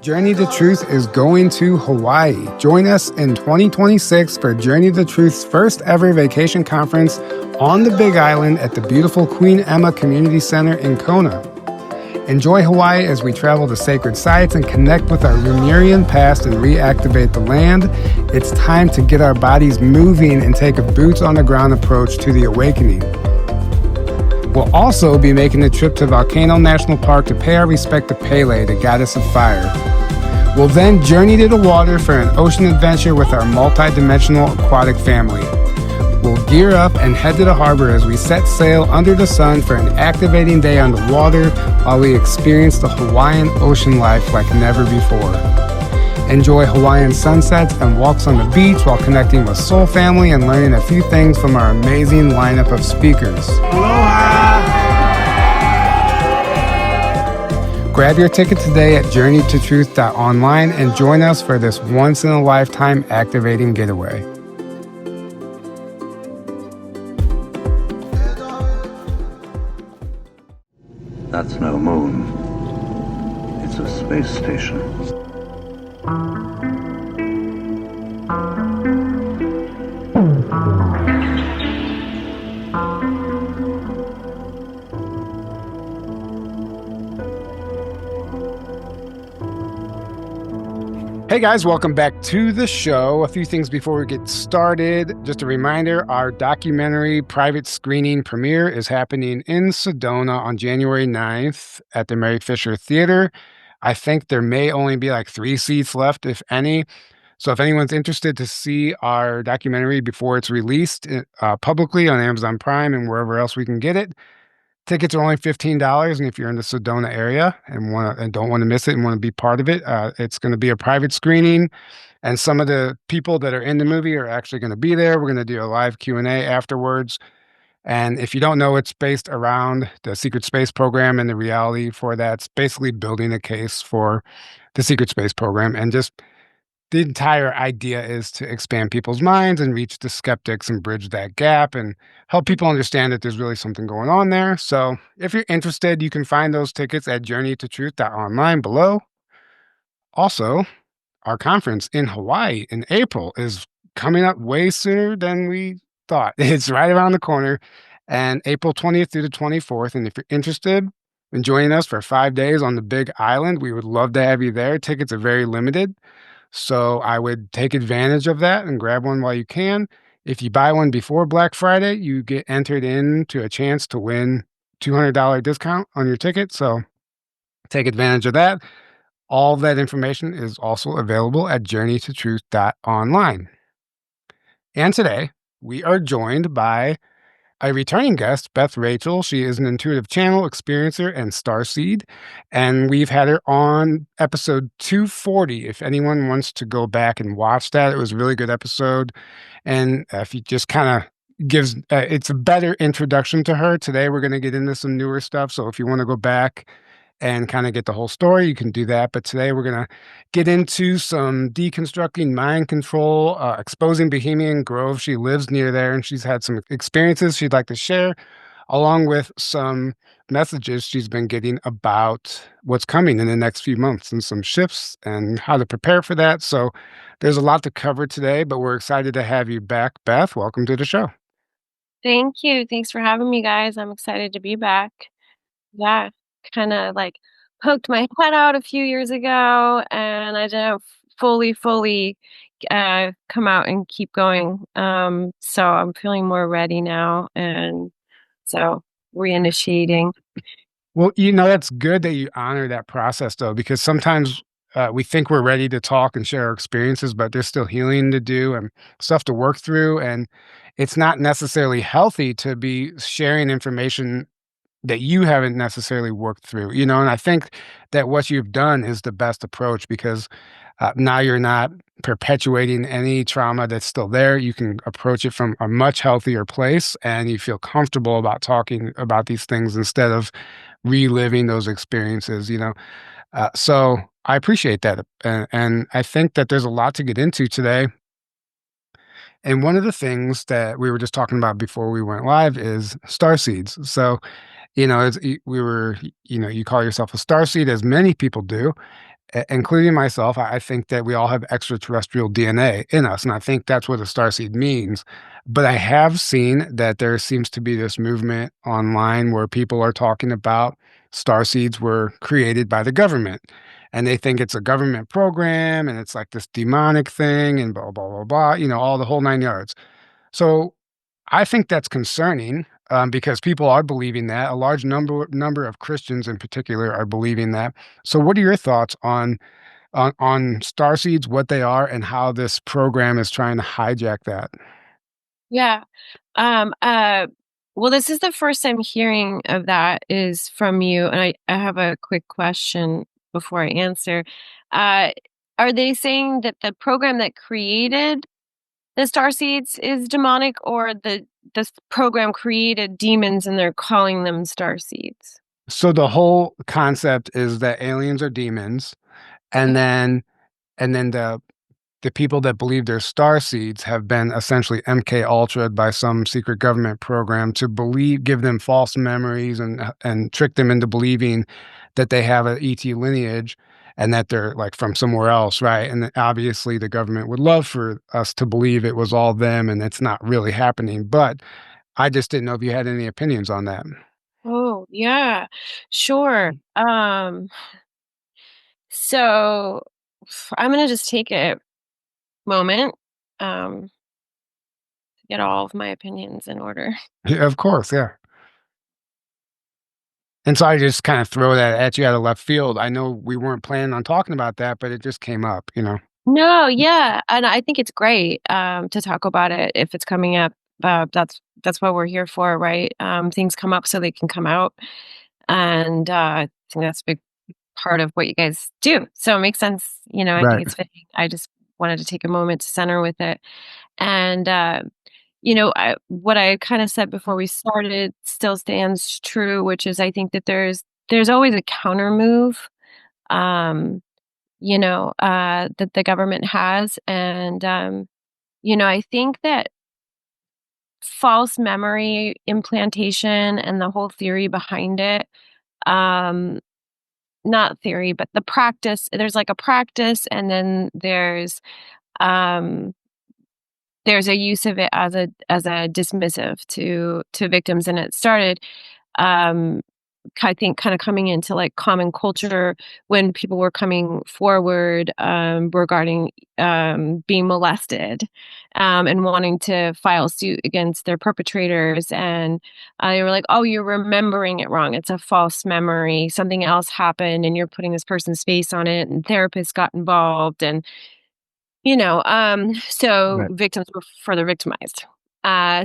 Journey to Truth is going to Hawaii. Join us in 2026 for Journey to Truth's first ever vacation conference on the Big Island at the beautiful Queen Emma Community Center in Kona. Enjoy Hawaii as we travel to sacred sites and connect with our Lemurian past and reactivate the land. It's time to get our bodies moving and take a boots on the ground approach to the awakening. We'll also be making a trip to Volcano National Park to pay our respect to Pele, the goddess of fire. We'll then journey to the water for an ocean adventure with our multi-dimensional aquatic family. We'll gear up and head to the harbor as we set sail under the sun for an activating day on the water while we experience the Hawaiian ocean life like never before. Enjoy Hawaiian sunsets and walks on the beach while connecting with soul family and learning a few things from our amazing lineup of speakers. Aloha! Grab your ticket today at journeytotruth.online and join us for this once-in-a-lifetime activating getaway. That's no moon. It's a space station. Hey guys, welcome back to the show. A few things before we get started. Just a reminder, our documentary private screening premiere is happening in Sedona on January 9th at the Mary Fisher Theater. I think there may only be like 3 seats left, if any. So if anyone's interested to see our documentary before it's released publicly on Amazon Prime and wherever else we can get it, tickets are only $15, and if you're in the Sedona area and don't want to miss it and want to be part of it, it's going to be a private screening, and some of the people that are in the movie are actually going to be there. We're going to do a live Q&A afterwards, and if you don't know, it's based around the secret space program, and the reality for that's basically building a case for the secret space program, and just the entire idea is to expand people's minds and reach the skeptics and bridge that gap and help people understand that there's really something going on there. So if you're interested, you can find those tickets at journeytotruth.online below. Also, our conference in Hawaii in April is coming up way sooner than we thought. It's right around the corner, and April 20th through the 24th. And if you're interested in joining us for 5 days on the Big Island, we would love to have you there. Tickets are very limited, so I would take advantage of that and grab one while you can. If you buy one before Black Friday, you get entered into a chance to win $200 discount on your ticket. So take advantage of that. All that information is also available at journeytotruth.online. And today we are joined by a returning guest, Beth Rachel. She is an intuitive channel, experiencer, and starseed, and we've had her on episode 240. If anyone wants to go back and watch that, it was a really good episode, and if you just kind of gives, it's a better introduction to her. Today we're going to get into some newer stuff, so if you want to go back and kind of get the whole story, you can do that. But today we're going to get into some deconstructing mind control, exposing Bohemian Grove. She lives near there, and she's had some experiences she'd like to share, along with some messages she's been getting about what's coming in the next few months and some shifts and how to prepare for that. So there's a lot to cover today, but we're excited to have you back. Beth, welcome to the show. Thank you. Thanks for having me, guys. I'm excited to be back. Yeah, kind of like poked my head out a few years ago, and I didn't fully come out and keep going. So I'm feeling more ready now, and so reinitiating. Well, that's good that you honor that process, though, because sometimes we think we're ready to talk and share our experiences, but there's still healing to do and stuff to work through. And it's not necessarily healthy to be sharing information that you haven't necessarily worked through, and I think that what you've done is the best approach because now you're not perpetuating any trauma that's still there. You can approach it from a much healthier place, and you feel comfortable about talking about these things instead of reliving those experiences. So I appreciate that. And I think that there's a lot to get into today. And one of the things that we were just talking about before we went live is starseeds. So, you call yourself a starseed, as many people do. including myself, I think that we all have extraterrestrial DNA in us, and I think that's what a starseed means. But I have seen that there seems to be this movement online where people are talking about starseeds were created by the government, and they think it's a government program, and it's like this demonic thing, and blah blah blah blah. All the whole 9 yards. So I think that's concerning, because people are believing that. A large number of Christians, in particular, are believing that. So, what are your thoughts on starseeds, what they are, and how this program is trying to hijack that? Yeah. Um, uh, well, this is the first I'm hearing of that is from you, and I have a quick question before I answer. Uh, are they saying that the program that created the star seeds is demonic, or this program created demons and they're calling them star seeds? So the whole concept is that aliens are demons, and Okay. then the people that believe they're star seeds have been essentially MK Ultra'd by some secret government program to give them false memories and trick them into believing that they have an ET lineage and that they're like from somewhere else, right? And then obviously the government would love for us to believe it was all them and it's not really happening. But I just didn't know if you had any opinions on that. Oh, yeah. Sure. So I'm gonna just take a moment, to get all of my opinions in order. Yeah, of course, yeah. And so I just kind of throw that at you out of left field. I know we weren't planning on talking about that, but it just came up. No, yeah, and I think it's great, to talk about it if it's coming up. That's what we're here for, right? Things come up so they can come out, and, I think that's a big part of what you guys do. So it makes sense, I think Right. it's fitting. I just wanted to take a moment to center with it. And, what I kinda said before we started still stands true, which is I think that there's always a counter move, um, that the government has, and, I think that false memory implantation and the whole theory behind it, um not theory, but the practice, there's like a practice, and then um there's a use of it as a dismissive to victims, and it started, um, I think kinda coming into, like, common culture when people were coming forward, regarding, being molested, and wanting to file suit against their perpetrators, and, they were like, "Oh, you're remembering it wrong. It's a false memory. Something else happened, and you're putting this person's face on it," and therapists got involved, and so Right. victims were further victimized.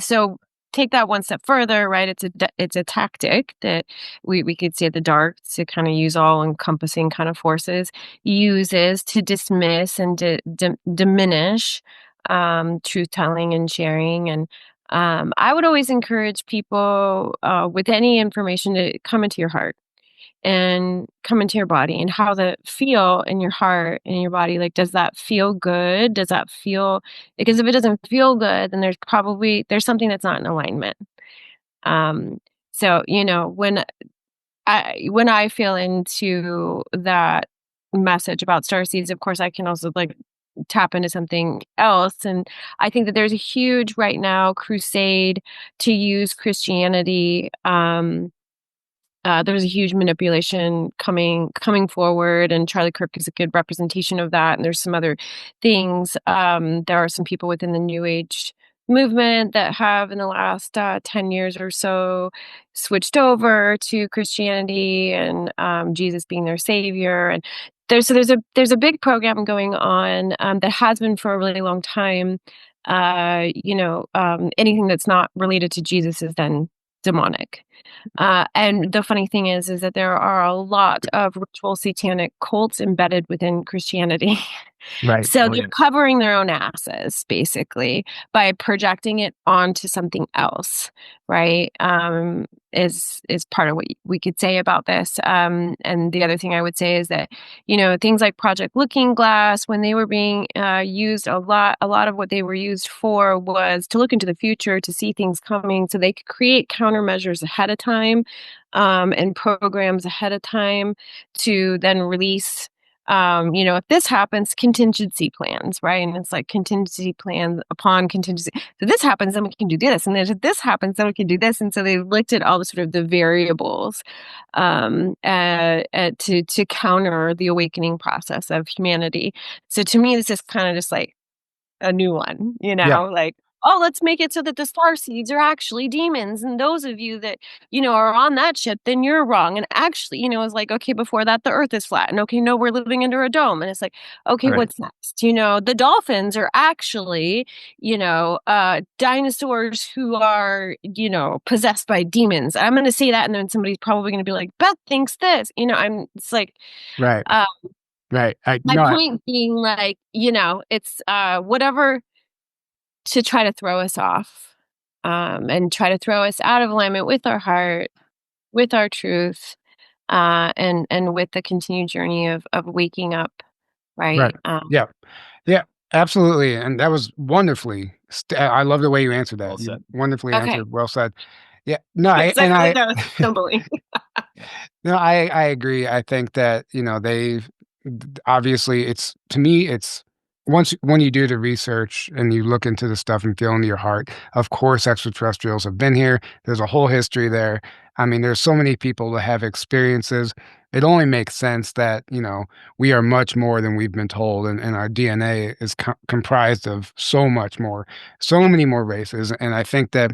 So take that one step further, right? It's a tactic that we could say the dark, to kind of use all encompassing kind of forces, uses to dismiss and diminish truth telling and sharing. And I would always encourage people, with any information, to come into your heart and come into your body, and how the feel in your heart and your body. Like, does that feel good? Does that feel, because if it doesn't feel good, then there's something that's not in alignment. Um, so, when I feel into that message about star seeds, of course I can also like tap into something else. And I think that there's a huge right now crusade to use Christianity. There's a huge manipulation coming forward, and Charlie Kirk is a good representation of that. And there's some other things. There are some people within the New Age movement that have, in the last 10 years or so, switched over to Christianity, and Jesus being their savior. And there's a big program going on, that has been for a really long time. Anything that's not related to Jesus is then demonic. And the funny thing is that there are a lot of ritual satanic cults embedded within Christianity. Right. So Oh, they're yeah. covering their own asses basically by projecting it onto something else, right? Is part of what we could say about this. And the other thing I would say is that, things like Project Looking Glass, when they were being used, a lot of what they were used for was to look into the future, to see things coming, so they could create countermeasures ahead of time, and programs ahead of time to then release. if this happens, contingency plans, right? And it's like contingency plan upon contingency. So this happens, then we can do this. And then if this happens, then we can do this. And so they looked at all the sort of the variables to counter the awakening process of humanity. So to me, this is kind of just like a new one, Yeah. like, oh, let's make it so that the starseeds are actually demons. And those of you that, are on that ship, then you're wrong. And actually, it's like, okay, before that, the earth is flat. And okay, no, we're living under a dome. And it's like, okay, Right. what's next? The dolphins are actually, dinosaurs who are, possessed by demons. I'm going to say that. And then somebody's probably going to be like, Beth thinks this, it's like, Right. Right. my point being like, it's whatever to try to throw us off and try to throw us out of alignment with our heart, with our truth, and with the continued journey of waking up, right? Right. Yeah. Yeah. Absolutely. And that was wonderfully. I love the way you answered that. Well You said. wonderfully Okay. answered. Well said. Yeah. No. Exactly. That was stumbling. No, I agree. I think that, obviously it's, to me, it's when you do the research and you look into the stuff and feel into your heart, of course, extraterrestrials have been here. There's a whole history there. I mean, there's so many people that have experiences. It only makes sense that, we are much more than we've been told, and our DNA is comprised of so much more, so many more races. And I think that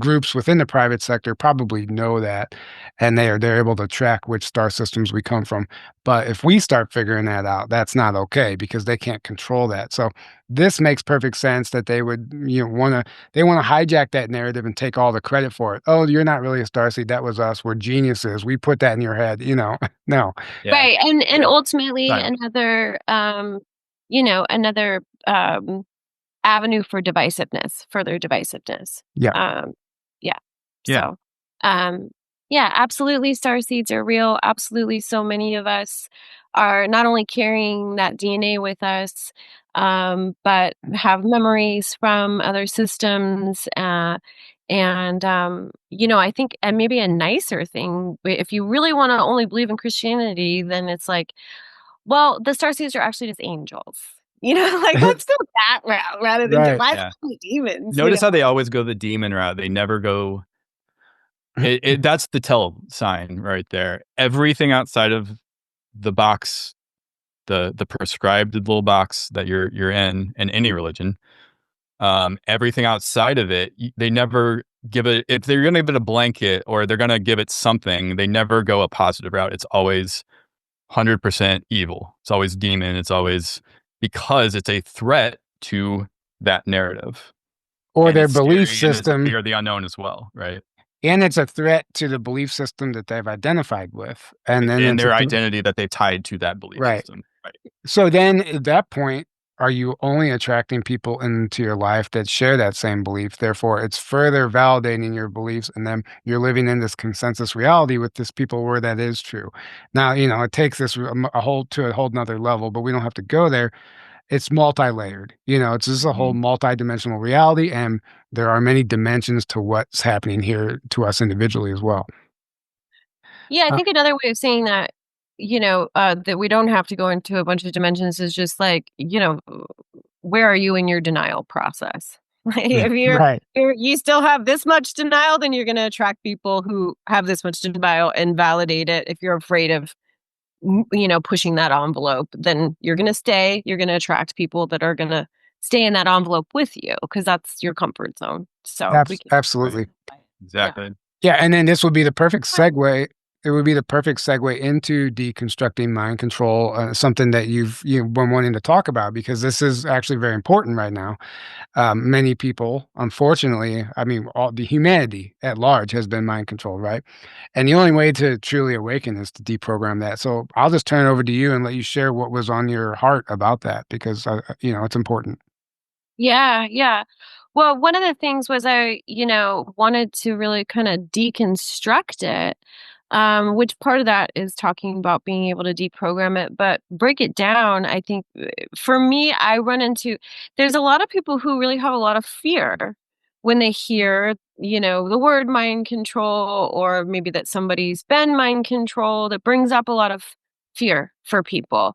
groups within the private sector probably know that, and they're able to track which star systems we come from. But if we start figuring that out, that's not okay, because they can't control that. So this makes perfect sense that they would, they want to hijack that narrative and take all the credit for it. Oh, you're not really a starseed. That was us. We're geniuses. We put that in your head. No. Yeah. Right. And Yeah. ultimately Sorry. another avenue for divisiveness, further divisiveness. Yeah. Yeah. Yeah. So, yeah, absolutely. Starseeds are real. Absolutely. So many of us are not only carrying that DNA with us, but have memories from other systems. I think, and maybe a nicer thing, if you really want to only believe in Christianity, then it's like, well, the starseeds are actually just angels. Like let's go that route rather than Right. divide the demons. Notice how they always go the demon route. They never go. That's the tell sign right there. Everything outside of the box, the prescribed little box that you're in any religion, everything outside of it, they never give it. If they're going to give it a blanket or they're going to give it something, they never go a positive route. It's always 100% evil. It's always demon. It's always, because it's a threat to that narrative. Or And their it's belief scary, and it's system. fear of the unknown as well, right? And it's a threat to the belief system that they've identified with. And then And it's their identity that they've tied to that belief Right. system. Right. So then at that point, are you only attracting people into your life that share that same belief? Therefore, it's further validating your beliefs, and then you're living in this consensus reality with this people where that is true. Now, it takes this a whole nother level, but we don't have to go there. It's multi-layered. It's just a whole multi-dimensional reality, and there are many dimensions to what's happening here to us individually as well. Yeah, I think another way of saying that, that we don't have to go into a bunch of dimensions is just like, where are you in your denial process? If Right. you still have this much denial, then you're going to attract people who have this much denial and validate it. If you're afraid of, pushing that envelope, then you're going to attract people that are going to stay in that envelope with you, because that's your comfort zone. So Absolutely. Exactly. Yeah, and then this would be the perfect segue. It would be the perfect segue into deconstructing mind control, something that you've been wanting to talk about, because this is actually very important right now. Many people, unfortunately, I mean, all the humanity at large has been mind controlled, right? And the only way to truly awaken is to deprogram that. So I'll just turn it over to you and let you share what was on your heart about that, because it's important. Yeah, yeah. Well, one of the things was I, wanted to really kind of deconstruct it, which part of that is talking about being able to deprogram it, but break it down. I think for me, there's a lot of people who really have a lot of fear when they hear, the word mind control, or maybe that somebody's been mind controlled. It brings up a lot of fear for people.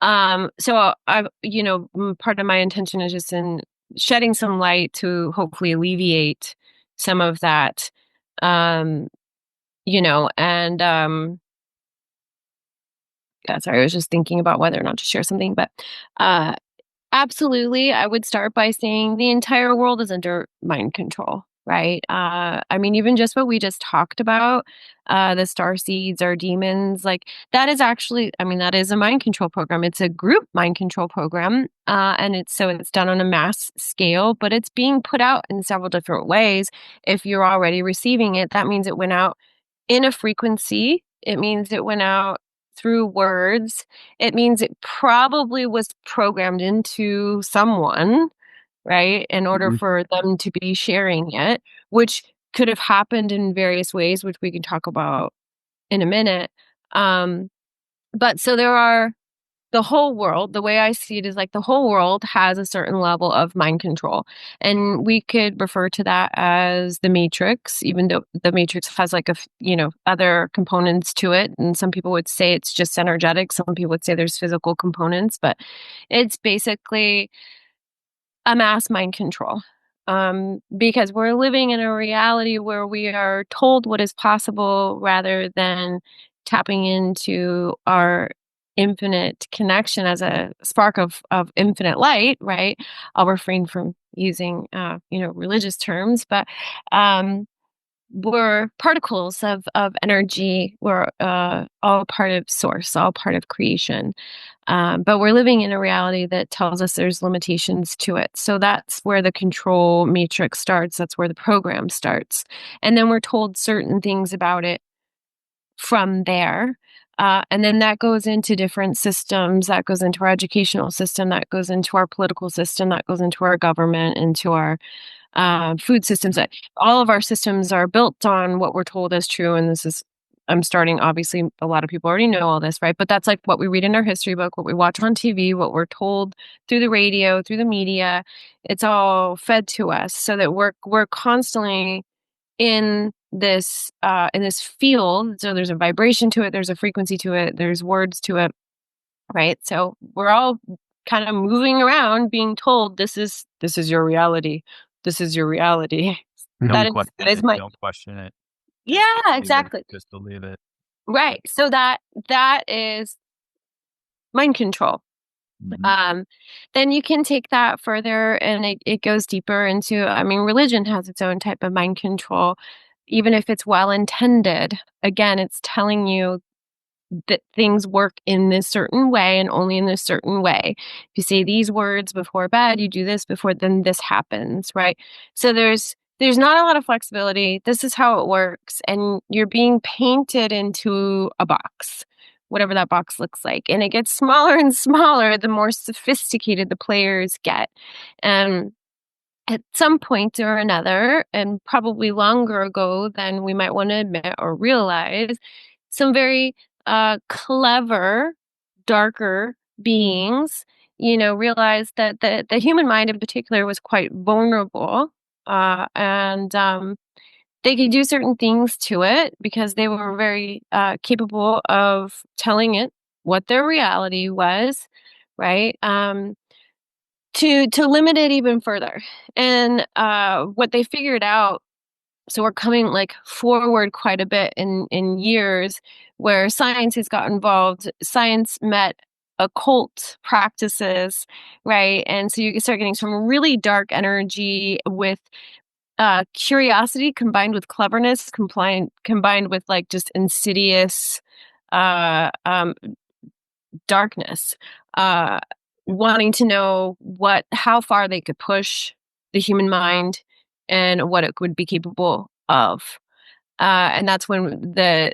So part of my intention is just in shedding some light to hopefully alleviate some of that, and sorry, I was just thinking about whether or not to share something, but absolutely, I would start by saying the entire world is under mind control, right? I mean, even just what we just talked about, the starseeds or demons, like that is actually, I mean, that is a mind control program. It's a group mind control program, and it's done on a mass scale, but it's being put out in several different ways. If you're already receiving it, that means it went out in a frequency. It means it went out through words. It means it probably was programmed into someone, right, in order for them to be sharing it, which could have happened in various ways, which we can talk about in a minute. But so there are the whole world, the way I see it is like the whole world has a certain level of mind control. And we could refer to that as the matrix, even though the matrix has like other components to it. And some people would say it's just energetic. Some people would say there's physical components, but it's basically a mass mind control. Because we're living in a reality where we are told what is possible rather than tapping into our infinite connection as a spark of infinite light, right? I'll refrain from using religious terms, but we're particles of energy. We're all part of source, all part of creation. But we're living in a reality that tells us there's limitations to it. So that's where the control matrix starts. That's where the program starts. And then we're told certain things about it from there. And then that goes into different systems. That goes into our educational system. That goes into our political system. That goes into our government, into our food systems. All of our systems are built on what we're told is true. And I'm starting, obviously, a lot of people already know all this, right? But that's like what we read in our history book, what we watch on TV, what we're told through the radio, through the media. It's all fed to us so that we're constantly in this field. So there's a vibration to it, there's a frequency to it, there's words to it, right? So we're all kind of moving around being told this is your reality. This is your reality. Don't My don't question it. Yeah, exactly. Just believe it. Right. So that is mind control. Then you can take that further and it goes deeper into, I mean, religion has its own type of mind control, even if it's well intended. Again, it's telling you that things work in this certain way and only in this certain way. If you say these words before bed, you do this before, then this happens, right? So there's not a lot of flexibility. This is how it works. And you're being painted into a box, whatever that box looks like. And it gets smaller and smaller the more sophisticated the players get. And at some point or another, and probably longer ago than we might want to admit or realize, some very clever, darker beings, realized that the human mind in particular was quite vulnerable, and they could do certain things to it because they were very capable of telling it what their reality was, right? To limit it even further. And what they figured out, so we're coming like forward quite a bit in years where science has got involved. Science met occult practices, right? And so you start getting some really dark energy with curiosity combined with cleverness, combined with like just insidious darkness, wanting to know how far they could push the human mind and what it would be capable of. And that's when the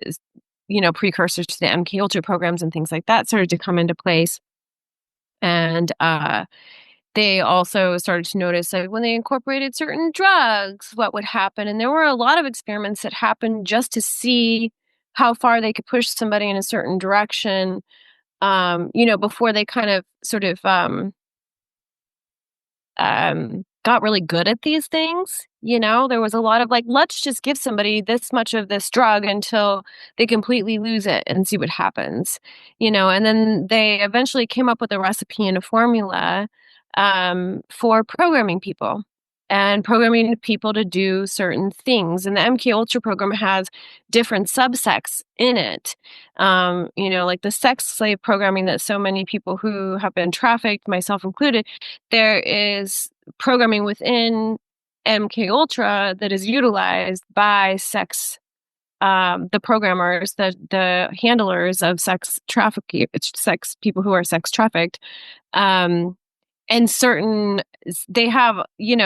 precursors to the MK Ultra programs and things like that started to come into place. And they also started to notice that when they incorporated certain drugs, what would happen. And there were a lot of experiments that happened just to see how far they could push somebody in a certain direction, before they kind of sort of got really good at these things. There was a lot of like, let's just give somebody this much of this drug until they completely lose it and see what happens. And then they eventually came up with a recipe and a formula for programming people and programming people to do certain things. And the MK Ultra program has different subsects in it. Like the sex slave programming that so many people who have been trafficked, myself included, there is programming within MK Ultra that is utilized by the programmers, the handlers of sex trafficking, sex people who are sex trafficked, and they have,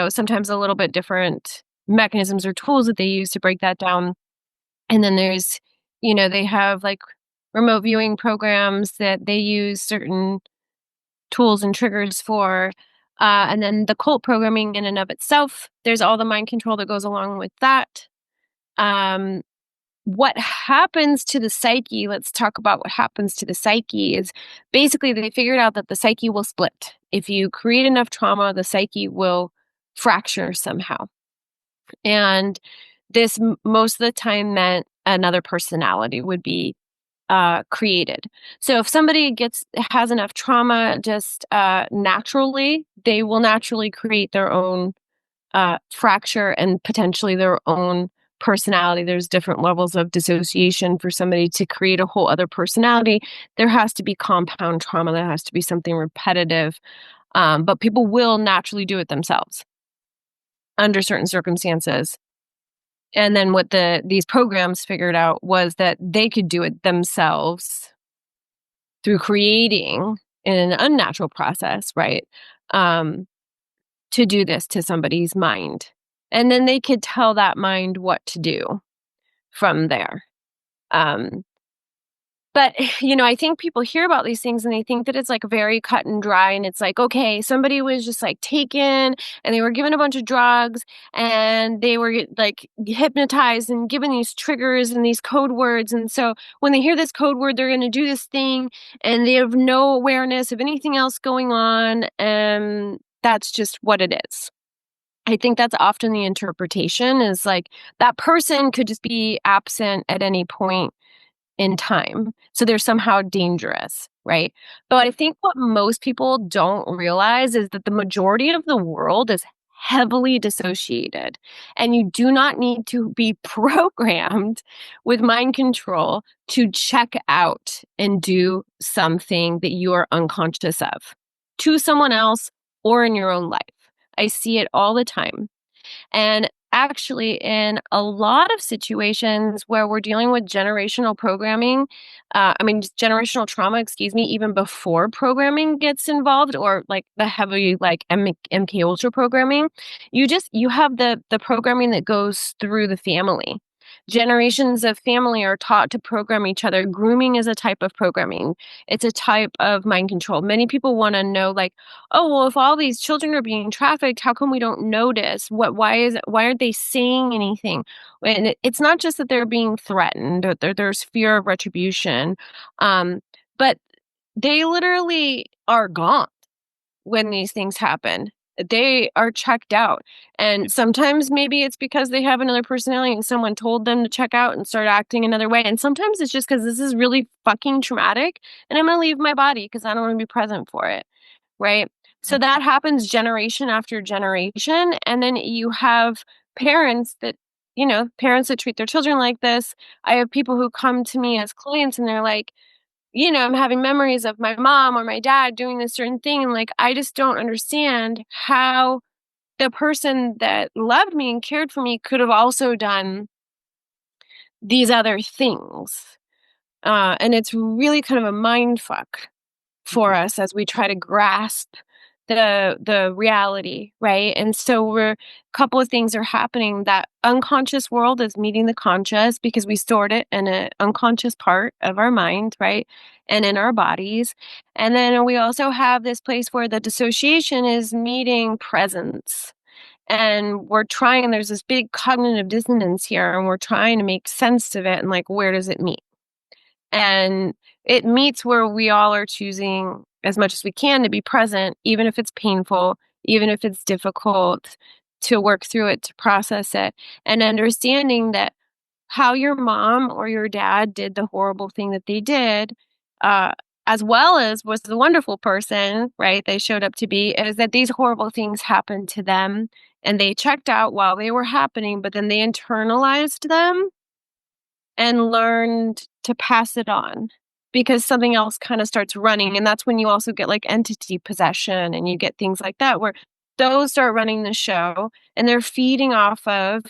sometimes a little bit different mechanisms or tools that they use to break that down. And then there's, they have like remote viewing programs that they use certain tools and triggers for. And then the cult programming in and of itself, there's all the mind control that goes along with that. What happens to the psyche, let's talk about what happens to the psyche, is basically they figured out that the psyche will split. If you create enough trauma, the psyche will fracture somehow. And this most of the time meant another personality would be created. So if somebody has enough trauma, just naturally, they will naturally create their own fracture and potentially their own personality. There's different levels of dissociation for somebody to create a whole other personality. There has to be compound trauma. There has to be something repetitive. But people will naturally do it themselves under certain circumstances. And then what these programs figured out was that they could do it themselves through creating in an unnatural process, right? To do this to somebody's mind. And then they could tell that mind what to do from there. But, I think people hear about these things and they think that it's like very cut and dry. And it's like, okay, somebody was just like taken and they were given a bunch of drugs and they were like hypnotized and given these triggers and these code words. And so when they hear this code word, they're going to do this thing and they have no awareness of anything else going on. And that's just what it is. I think that's often the interpretation is like that person could just be absent at any point in time. So they're somehow dangerous, right? But I think what most people don't realize is that the majority of the world is heavily dissociated. And you do not need to be programmed with mind control to check out and do something that you are unconscious of to someone else or in your own life. I see it all the time. And actually, in a lot of situations where we're dealing with generational programming, generational trauma, even before programming gets involved, or like the heavy like MK Ultra programming, you have the programming that goes through the family. Generations of family are taught to program each other. Grooming is a type of programming. It's a type of mind control. Many people want to know, like, oh, well, if all these children are being trafficked, how come we don't notice? Why aren't they saying anything? And it's not just that they're being threatened, or there's fear of retribution, but they literally are gone when these things happen. They are checked out. And sometimes maybe it's because they have another personality and someone told them to check out and start acting another way. And sometimes it's just because this is really fucking traumatic and I'm going to leave my body because I don't want to be present for it. Right. So that happens generation after generation. And then you have parents that treat their children like this. I have people who come to me as clients and they're like, I'm having memories of my mom or my dad doing this certain thing. And like, I just don't understand how the person that loved me and cared for me could have also done these other things. And it's really kind of a mind fuck for us as we try to grasp the reality, right? And so a couple of things are happening. That unconscious world is meeting the conscious because we stored it in an unconscious part of our mind, right? And in our bodies. And then we also have this place where the dissociation is meeting presence. And there's this big cognitive dissonance here, and we're trying to make sense of it. And like, where does it meet? And it meets where we all are choosing as much as we can to be present, even if it's painful, even if it's difficult, to work through it, to process it, and understanding that how your mom or your dad did the horrible thing that they did, uh, as well as was the wonderful person, right, they showed up to be, is that these horrible things happened to them and they checked out while they were happening, but then they internalized them and learned to pass it on because something else kind of starts running. And that's when you also get like entity possession and you get things like that where those start running the show and they're feeding off of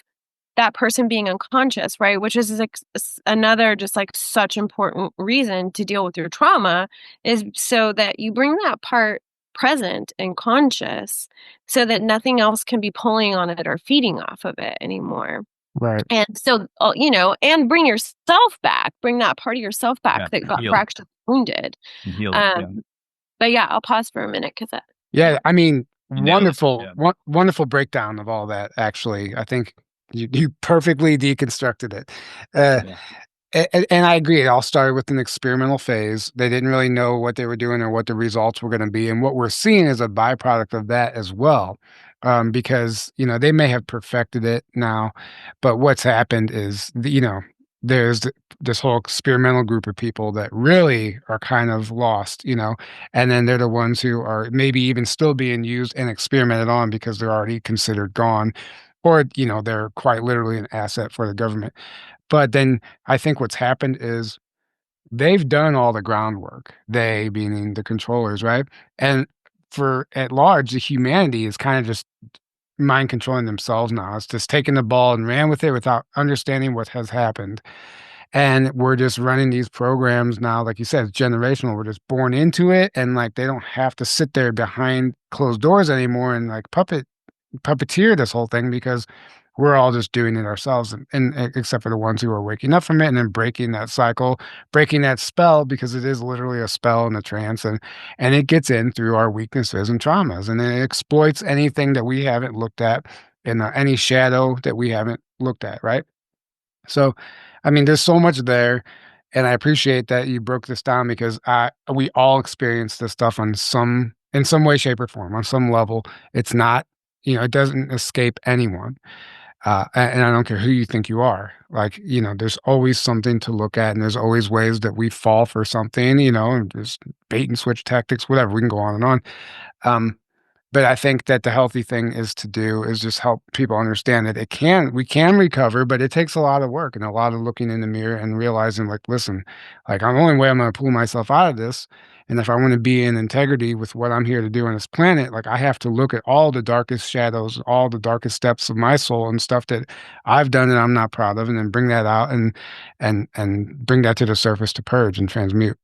that person being unconscious, right? Which is like another just like such important reason to deal with your trauma is so that you bring that part present and conscious so that nothing else can be pulling on it or feeding off of it anymore. Right. And so, and bring yourself back, bring that part of yourself back that got fractured, wounded. Heal But yeah, I'll pause for a minute because Yeah, I mean, wonderful, Yeah. wonderful breakdown of all that. Actually, I think you perfectly deconstructed it. And I agree. It all started with an experimental phase. They didn't really know what they were doing or what the results were going to be. And what we're seeing is a byproduct of that as well. Because, they may have perfected it now, but what's happened is, there's this whole experimental group of people that really are kind of lost, and then they're the ones who are maybe even still being used and experimented on because they're already considered gone, or, they're quite literally an asset for the government. But then I think what's happened is they've done all the groundwork, they meaning the controllers, right? And for at large, the humanity is kind of just mind controlling themselves now. It's just taking the ball and ran with it without understanding what has happened. And we're just running these programs now, like you said, it's generational. We're just born into it. And like they don't have to sit there behind closed doors anymore and like puppeteer this whole thing because we're all just doing it ourselves and except for the ones who are waking up from it and then breaking that cycle, breaking that spell because it is literally a spell and a trance and it gets in through our weaknesses and traumas and it exploits anything that we haven't looked at in any shadow that we haven't looked at, right? So, I mean, there's so much there, and I appreciate that you broke this down because we all experience this stuff in some way, shape, or form, on some level. It's not, it doesn't escape anyone. And I don't care who you think you are. Like, there's always something to look at, and there's always ways that we fall for something, and just bait and switch tactics, whatever. We can go on and on. Um, but I think that the healthy thing is to do is just help people understand that we can recover, but it takes a lot of work and a lot of looking in the mirror and realizing like, listen, like the only way I'm going to pull myself out of this. And if I want to be in integrity with what I'm here to do on this planet, like I have to look at all the darkest shadows, all the darkest steps of my soul and stuff that I've done that I'm not proud of, and then bring that out and bring that to the surface to purge and transmute.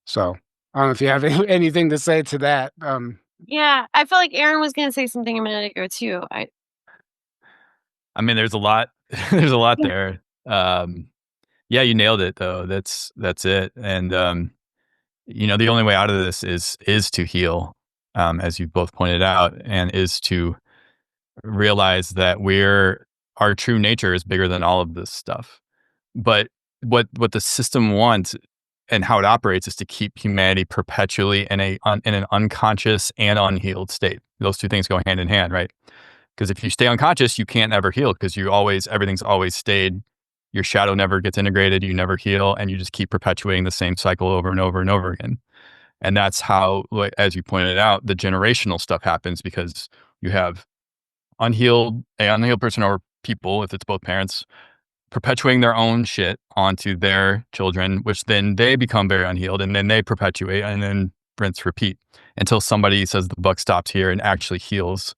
So I don't know if you have anything to say to that. Yeah, I feel like Aaron was going to say something a minute ago too. I mean, there's a lot. There's a lot there. Yeah, you nailed it though. That's it. And the only way out of this is to heal, as you both pointed out, and is to realize that our true nature is bigger than all of this stuff. But what the system wants and how it operates is to keep humanity perpetually in an unconscious and unhealed state. Those two things go hand in hand, right? Because if you stay unconscious, you can't ever heal because everything's always stayed. Your shadow never gets integrated, you never heal, and you just keep perpetuating the same cycle over and over and over again. And that's how, as you pointed out, the generational stuff happens because you have an unhealed person or people, if it's both parents, perpetuating their own shit onto their children, which then they become very unhealed and then they perpetuate and then rinse, repeat until somebody says the buck stops here and actually heals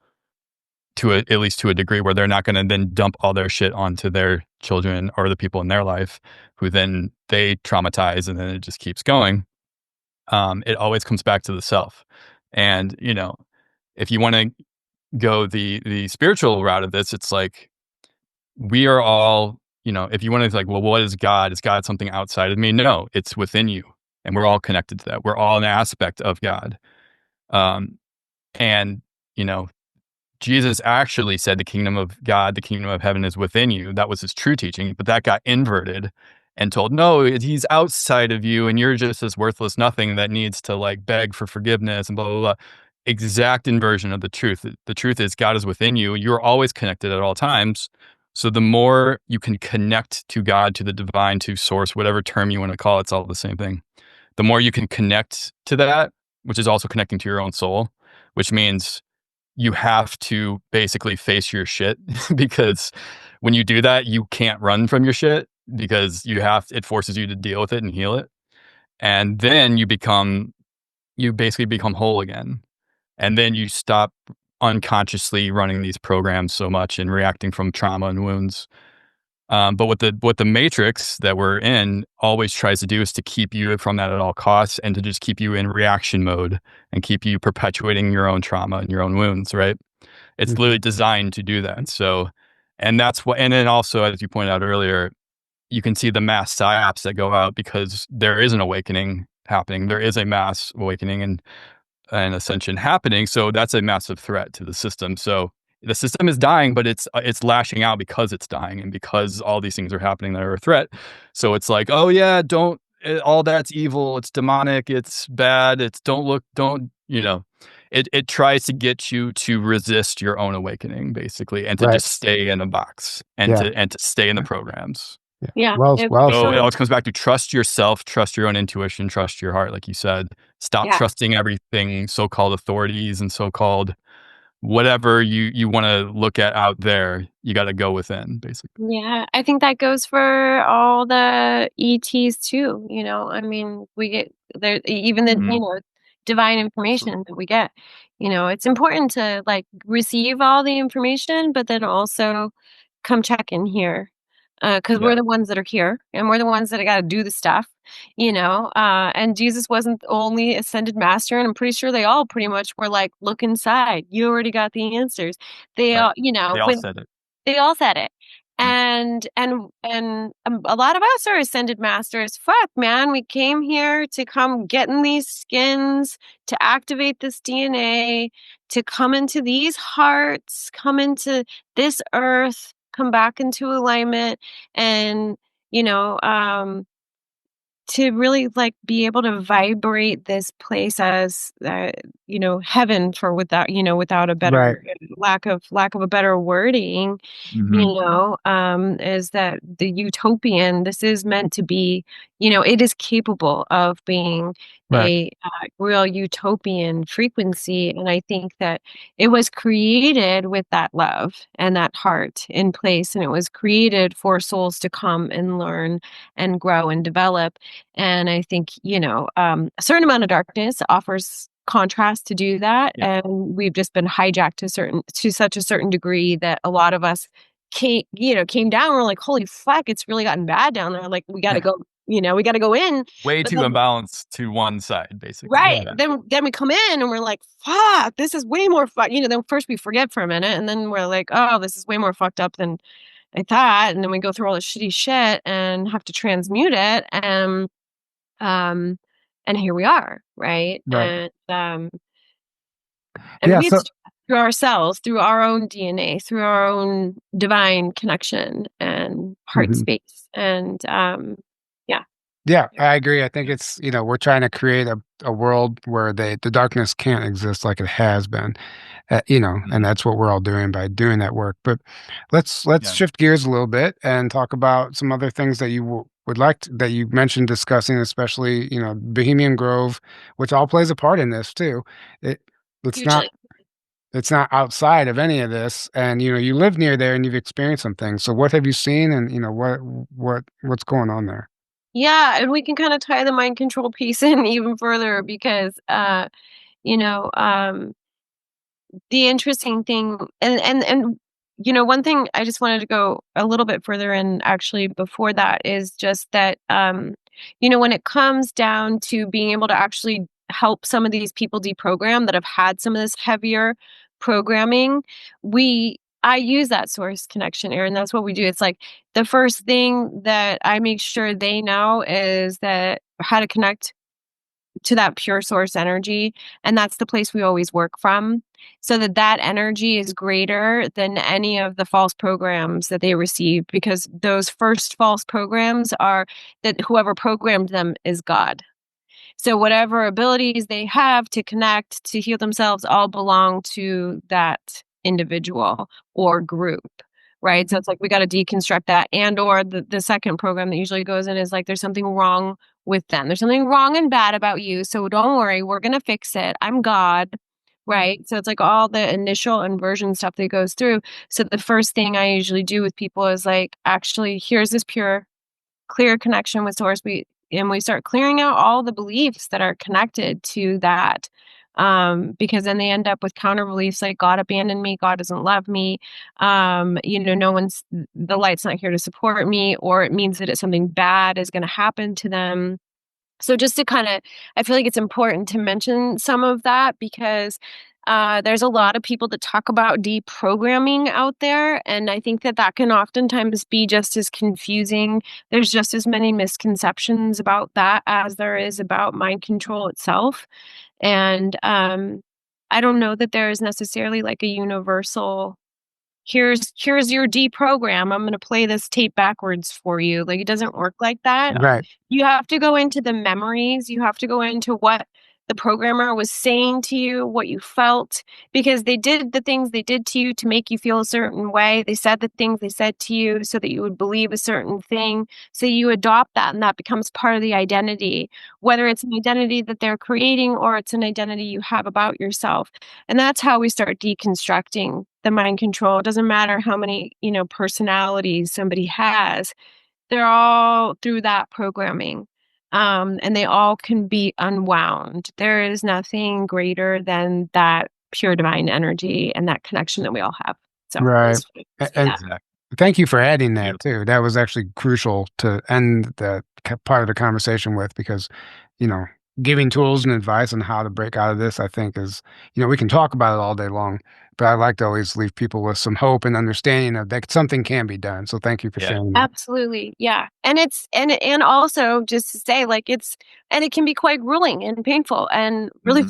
at least to a degree where they're not going to then dump all their shit onto their children or the people in their life who then they traumatize and then it just keeps going. It always comes back to the self. And, if you want to go the spiritual route of this, it's like we are all, if you want to like, well, what is God? Is God something outside of me? No, it's within you. And we're all connected to that. We're all an aspect of God. And, Jesus actually said the kingdom of God, the kingdom of heaven is within you. That was his true teaching, but that got inverted and told, no, he's outside of you and you're just this worthless nothing that needs to like beg for forgiveness and blah, blah, blah. exact inversion of the truth. The truth is God is within you. You're always connected at all times. So the more you can connect to God, to the divine, to source, whatever term you want to call it, it's all the same thing. The more you can connect to that, which is also connecting to your own soul, which means you have to basically face your shit because when you do that, you can't run from your shit because it forces you to deal with it and heal it. And then you basically become whole again. And then you stop unconsciously running these programs so much and reacting from trauma and wounds. But what the matrix that we're in always tries to do is to keep you from that at all costs and to just keep you in reaction mode and keep you perpetuating your own trauma and your own wounds, right? It's literally designed to do that. So, and then also, as you pointed out earlier, you can see the mass psyops that go out because there is an awakening happening. There is a mass awakening and ascension happening. So that's a massive threat to the system. So the system is dying, but it's lashing out because it's dying and because all these things are happening that are a threat. So it's like, oh yeah, all that's evil. It's demonic. It's bad. It tries to get you to resist your own awakening basically and to just stay in a box and to stay in the programs. Yeah. Well So said. it always comes back to trust yourself, trust your own intuition, trust your heart, like you said. Stop trusting everything, so-called authorities and so-called whatever you want to look at out there. You got to go within, basically. Yeah, I think that goes for all the ETs too. I mean, we get there, even the, divine information that we get. It's important to like receive all the information, but then also come check in here. Because we're the ones that are here and we're the ones that got to do the stuff, and Jesus wasn't the only ascended master. And I'm pretty sure they all pretty much were like, look inside. You already got the answers. They all, They all said it. they all said it. And a lot of us are ascended masters. Fuck, man. We came here to come get in these skins, to activate this DNA, to come into these hearts, come into this earth, come back into alignment, and, to really like be able to vibrate this place as heaven, for without a better lack of a better wording, is that the utopian, this is meant to be, it is capable of being a real utopian frequency. And I think that it was created with that love and that heart in place, and it was created for souls to come and learn and grow and develop. And I think, a certain amount of darkness offers contrast to do that. Yeah. And we've just been hijacked to such a certain degree that a lot of us came down. We're like, holy fuck, it's really gotten bad down there. Like, we got to go, we got to go in. Way too imbalanced to one side, basically. Right. Yeah. Then we come in and we're like, fuck, this is way more fuck. Then first we forget for a minute and then we're like, oh, this is way more fucked up than I thought. And then we go through all this shitty shit and have to transmute it. And here we are. Right. And we through ourselves, through our own DNA, through our own divine connection and heart space. And, Yeah, I agree. I think it's, we're trying to create a world where the darkness can't exist like it has been, and that's what we're all doing by doing that work. But let's shift gears a little bit and talk about some other things that you would like that you mentioned discussing, especially, Bohemian Grove, which all plays a part in this too. It's not outside of any of this, and you live near there and you've experienced some things. So what have you seen, and what's going on there? Yeah, and we can kind of tie the mind control piece in even further because, the interesting thing, and one thing I just wanted to go a little bit further in actually before that is just that, when it comes down to being able to actually help some of these people deprogram that have had some of this heavier programming, I use that source connection, Aaron. That's what we do. It's like the first thing that I make sure they know is that how to connect to that pure source energy. And that's the place we always work from, so that energy is greater than any of the false programs that they receive, because those first false programs are that whoever programmed them is God. So whatever abilities they have to connect, to heal themselves, all belong to that individual or group. Right. So it's like we got to deconstruct that. And or the second program that usually goes in is like there's something wrong with them. There's something wrong and bad about you. So don't worry, we're gonna fix it. I'm God. Right. So it's like all the initial inversion stuff that goes through. So the first thing I usually do with people is like, actually, here's this pure, clear connection with source. We start clearing out all the beliefs that are connected to that. Because then they end up with counter beliefs like God abandoned me, God doesn't love me, the light's not here to support me, or it means that something bad is going to happen to them. So just to I feel like it's important to mention some of that because there's a lot of people that talk about deprogramming out there. And I think that can oftentimes be just as confusing. There's just as many misconceptions about that as there is about mind control itself. And I don't know that there is necessarily like a universal here's your deprogram. I'm going to play this tape backwards for you. Like, it doesn't work like that. Right. You have to go into the memories. You have to go into what the programmer was saying to you, what you felt, because they did the things they did to you to make you feel a certain way. They said the things they said to you so that you would believe a certain thing. So you adopt that, and that becomes part of the identity, whether it's an identity that they're creating or it's an identity you have about yourself. And that's how we start deconstructing the mind control. It doesn't matter how many, personalities somebody has. They're all through that programming. And they all can be unwound. There is nothing greater than that pure divine energy and that connection that we all have. So Right. And Exactly. thank you for adding that too. That was actually crucial to end the part of the conversation with, because, giving tools and advice on how to break out of this, I think is, we can talk about it all day long, but I like to always leave people with some hope and understanding of that something can be done. So thank you for sharing that. Absolutely. Yeah. And it's, and also just to say like and it can be quite grueling and painful and really,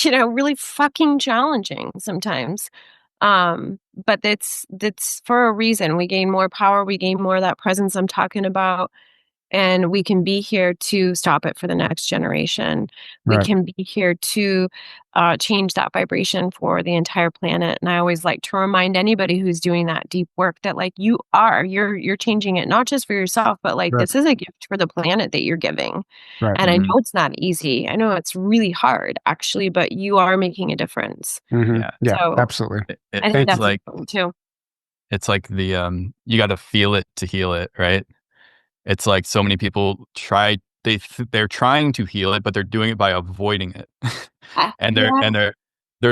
really fucking challenging sometimes. But it's for a reason. We gain more power. We gain more of that presence I'm talking about. And we can be here to stop it for the next generation. We Right. can be here to change that vibration for the entire planet. And I always like to remind anybody who's doing that deep work that like you're changing it, not just for yourself, but like Right. this is a gift for the planet that you're giving. Right. And I know it's not easy. I know it's really hard actually, but you are making a difference. Yeah. So Absolutely. I think that's like important too. it's like the you got to feel it to heal it, right? It's like so many people they're trying to heal it, but they're doing it by avoiding it, and they're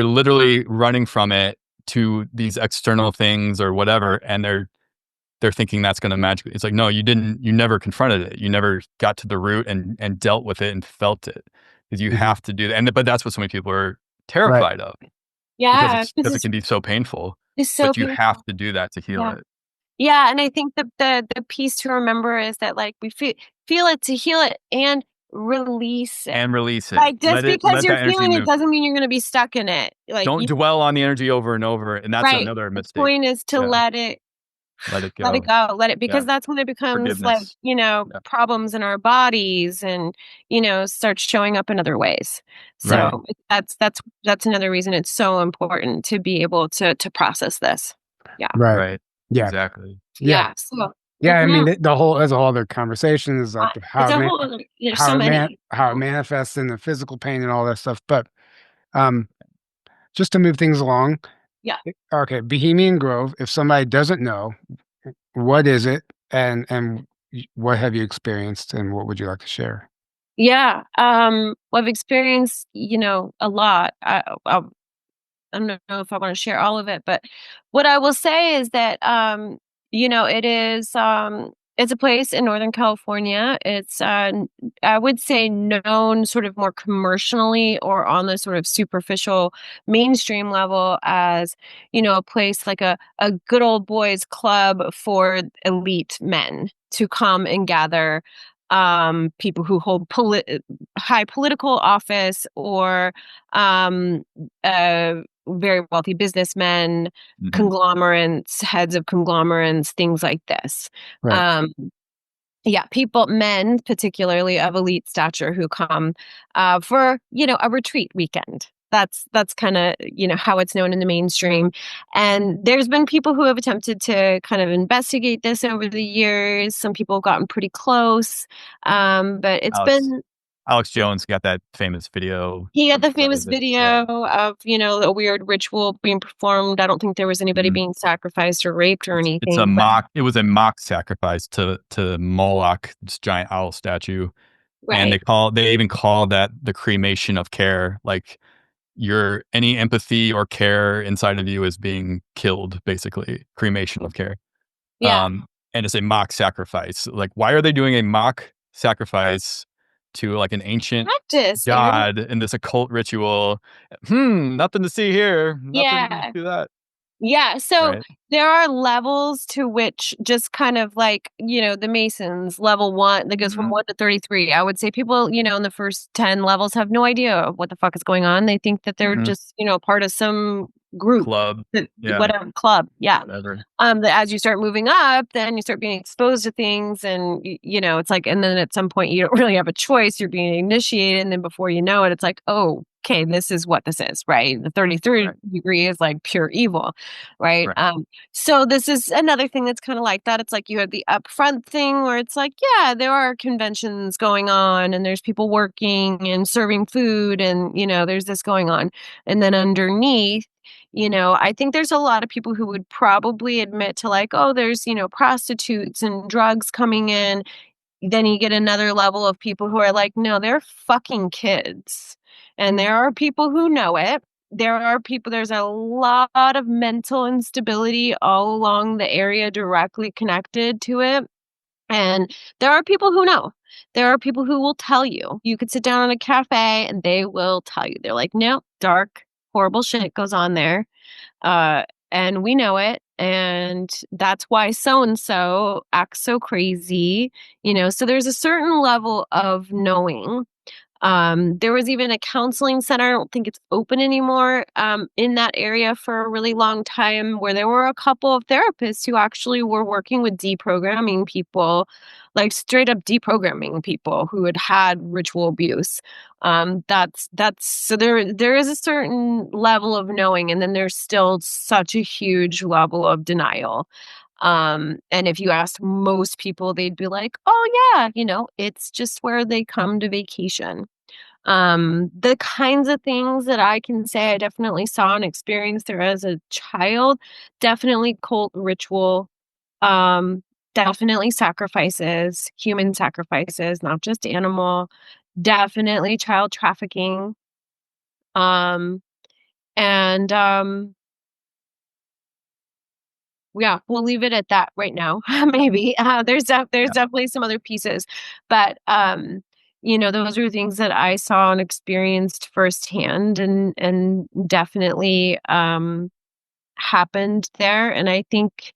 literally running from it to these external things or whatever, and they're thinking that's going to magically. It's like, no, you never confronted it, you never got to the root and dealt with it and felt it, because you have to do that. But that's what so many people are terrified of, because it can be so painful. It's so But you painful. have to do that to heal it. Yeah, and I think the piece to remember is that like we feel it to heal it and release it. And release it. Like just Let because you're that energy feeling it move. doesn't mean you're going to be stuck in it. Like Don't dwell on the energy over and over, and that's another the mistake. point is to let it go, because that's when it becomes like, problems in our bodies and, starts showing up in other ways. So that's another reason it's so important to be able to process this. Yeah. Right. Yeah. Exactly. Yeah. So, I mean, there's a whole other conversation is like how it manifests in the physical pain and all that stuff. But just to move things along. Yeah. Okay. Bohemian Grove. If somebody doesn't know, what is it, and what have you experienced, and what would you like to share? Yeah. Well, I've experienced, a lot. I don't know if I want to share all of it, but what I will say is that, it is, it's a place in Northern California. It's, I would say known sort of more commercially or on the sort of superficial mainstream level as, a place like a good old boys club for elite men to come and gather, people who hold high political office or, very wealthy businessmen, conglomerates, heads of conglomerates, things like this. Right. Yeah, people, men particularly of elite stature, who come for, a retreat weekend. That's kind of, how it's known in the mainstream. And there's been people who have attempted to kind of investigate this over the years. Some people have gotten pretty close, but it's Alex been. Alex Jones got that famous video. He had the famous of it. Yeah. video of, a weird ritual being performed. I don't think there was anybody Mhm. being sacrificed or raped or It's a anything, but mock. It was a mock sacrifice to Moloch, this giant owl statue, and right. they even call that the cremation of care. Like your any empathy or care inside of you is being killed, basically. Cremation of care. Yeah. And it's a mock sacrifice. Like, why are they doing a mock sacrifice to like an ancient Practice, man. god in this occult ritual? Nothing to see here. Nothing to Yeah. see that. Yeah, so Right. there are levels to which, just kind of like, the Masons, level 1 that goes from Mhm. 1 to 33. I would say people, in the first 10 levels have no idea what the fuck is going on. They think that they're Mhm. just, part of some group, Club. Yeah. whatever, club. Yeah. Whatever. As you start moving up, then you start being exposed to things, and it's like, and then at some point you don't really have a choice. You're being initiated, and then before you know it, it's like, oh, okay, this is what this is, right? The 33rd Right. degree is like pure evil, right? Right. So this is another thing that's kind of like that. It's like you have the upfront thing where it's like, yeah, there are conventions going on, and there's people working and serving food, and there's this going on, and then underneath, I think there's a lot of people who would probably admit to, like, oh, there's, prostitutes and drugs coming in. Then you get another level of people who are like, no, they're fucking kids. And there are people who know it. There's a lot of mental instability all along the area directly connected to it. And there are people who know. There are people who will tell you. You could sit down in a cafe and they will tell you. They're like, no, dark, horrible shit goes on there. Uh, and we know it. And that's why so and so acts so crazy. So there's a certain level of knowing. There was even a counseling center. I don't think it's open anymore, in that area for a really long time, where there were a couple of therapists who actually were working with deprogramming people, like straight up deprogramming people who had had ritual abuse. That's so there is a certain level of knowing, and then there's still such a huge level of denial. And if you asked most people, they'd be like, oh yeah, it's just where they come to vacation. The kinds of things that I can say I definitely saw and experienced there as a child, definitely cult ritual, um, definitely sacrifices, human sacrifices, not just animal, definitely child trafficking. Um, and yeah, we'll leave it at that right now. Maybe there's Yeah. definitely some other pieces, but those are things that I saw and experienced firsthand, and definitely happened there. And I think,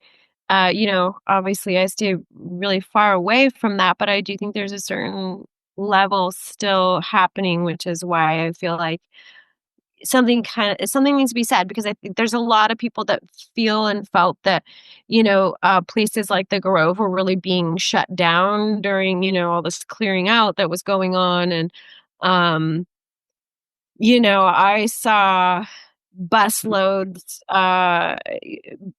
obviously I stay really far away from that, but I do think there's a certain level still happening, which is why I feel like something needs to be said, because I think there's a lot of people that feel and felt that, places like the Grove were really being shut down during, all this clearing out that was going on. And, um, I saw busloads,